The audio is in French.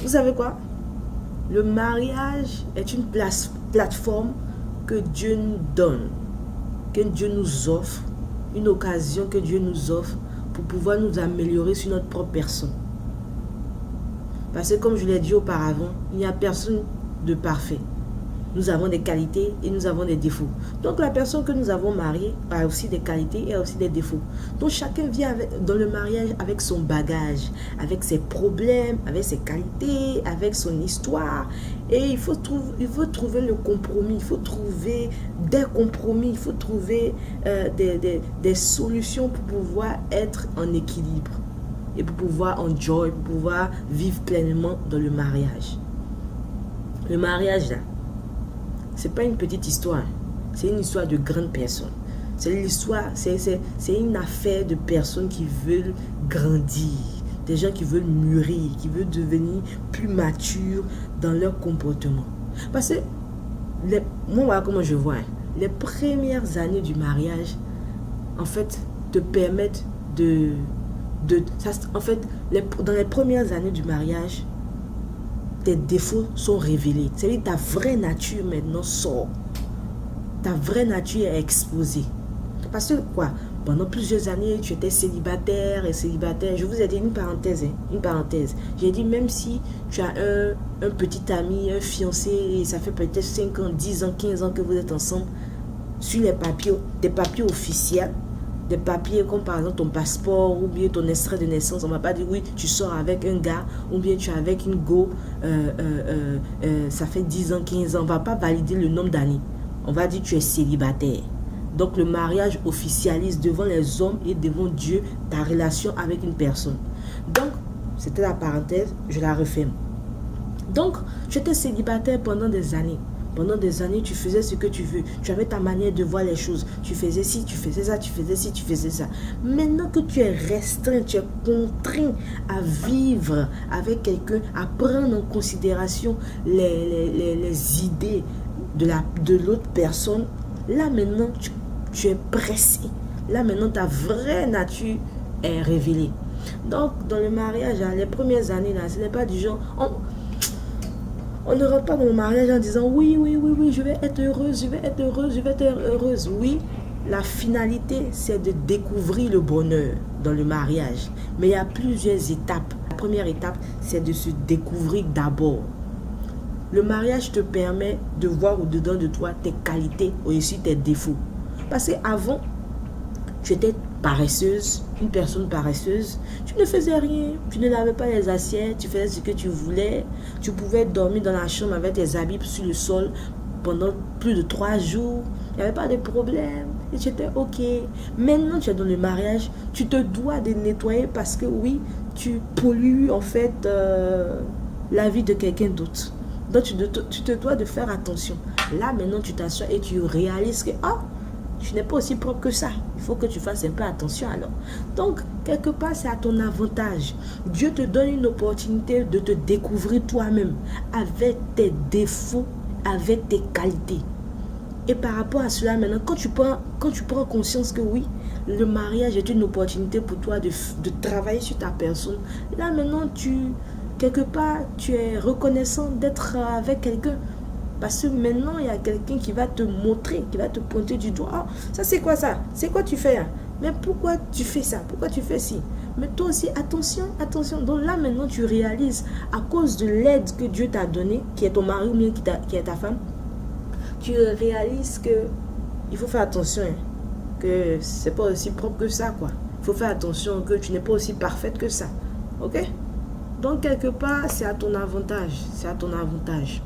Vous savez quoi? Le mariage est une plateforme que Dieu nous donne, que Dieu nous offre, une occasion que Dieu nous offre pour pouvoir nous améliorer sur notre propre personne. Parce que comme je l'ai dit auparavant, il n'y a personne de parfait. Nous avons des qualités et nous avons des défauts. Donc la personne que nous avons mariée a aussi des qualités et a aussi des défauts. Donc chacun vient dans le mariage avec son bagage, avec ses problèmes, avec ses qualités, avec son histoire. Et il faut trouver le compromis, il faut trouver des compromis, il faut trouver des solutions pour pouvoir être en équilibre et pour pouvoir enjoy, pour pouvoir vivre pleinement dans le mariage. Le mariage là, c'est pas une petite histoire, c'est une histoire de grandes personnes. C'est l'histoire, c'est une affaire de personnes qui veulent grandir, des gens qui veulent mûrir, qui veulent devenir plus matures dans leur comportement. Parce que, moi voilà comment je vois, les premières années du mariage, en fait, te permettent dans les premières années du mariage, tes défauts sont révélés. C'est-à-dire ta vraie nature maintenant sort. Ta vraie nature est exposée. Parce que quoi? Pendant plusieurs années, tu étais célibataire et célibataire. Je vous ai dit une parenthèse. J'ai dit même si tu as un petit ami, un fiancé, et ça fait peut-être 5 ans, 10 ans, 15 ans que vous êtes ensemble, sur les papiers, des papiers officiels, des papiers comme par exemple ton passeport ou bien ton extrait de naissance, on ne va pas dire oui, tu sors avec un gars ou bien tu es avec une go, ça fait 10 ans, 15 ans, on ne va pas valider le nombre d'années. On va dire tu es célibataire. Donc le mariage officialise devant les hommes et devant Dieu ta relation avec une personne. Donc, c'était la parenthèse, je la referme. Donc, tu étais célibataire pendant des années. Pendant des années, tu faisais ce que tu veux. Tu avais ta manière de voir les choses. Tu faisais ci, tu faisais ça, tu faisais ci, tu faisais ça. Maintenant que tu es restreint, tu es contraint à vivre avec quelqu'un, à prendre en considération les idées de l'autre personne, là maintenant, tu es pressé. Là maintenant, ta vraie nature est révélée. Donc, dans le mariage, les premières années, là, ce n'est pas du genre... On ne rentre pas dans le mariage en disant oui, je vais être heureuse, je vais être heureuse, je vais être heureuse. Oui, la finalité, c'est de découvrir le bonheur dans le mariage. Mais il y a plusieurs étapes. La première étape, c'est de se découvrir d'abord. Le mariage te permet de voir au-dedans de toi tes qualités ou aussi tes défauts. Parce qu'avant, tu étais paresseuse, une personne paresseuse, tu ne faisais rien, tu ne lavais pas les assiettes, tu faisais ce que tu voulais, tu pouvais dormir dans la chambre avec tes habits sur le sol pendant plus de 3 jours, il n'y avait pas de problème, et tu étais ok. Maintenant tu es dans le mariage, tu te dois de nettoyer parce que oui, tu pollues en fait la vie de quelqu'un d'autre. Donc tu te dois de faire attention. Là maintenant tu t'assois et tu réalises que tu n'es pas aussi propre que ça. Il faut que tu fasses un peu attention alors. Donc, quelque part, c'est à ton avantage. Dieu te donne une opportunité de te découvrir toi-même avec tes défauts, avec tes qualités. Et par rapport à cela, maintenant, quand tu prends conscience que oui, le mariage est une opportunité pour toi de travailler sur ta personne, là maintenant, quelque part, tu es reconnaissant d'être avec quelqu'un. Parce que maintenant, il y a quelqu'un qui va te montrer, qui va te pointer du doigt. Ça, c'est quoi ça? C'est quoi tu fais? Mais pourquoi tu fais ça? Pourquoi tu fais ci? Mais toi aussi, attention. Donc là, maintenant, tu réalises, à cause de l'aide que Dieu t'a donnée, qui est ton mari ou bien qui est ta femme, tu réalises que il faut faire attention, que c'est pas aussi propre que ça, quoi. Il faut faire attention que tu n'es pas aussi parfaite que ça. Ok? Donc, quelque part, c'est à ton avantage. C'est à ton avantage.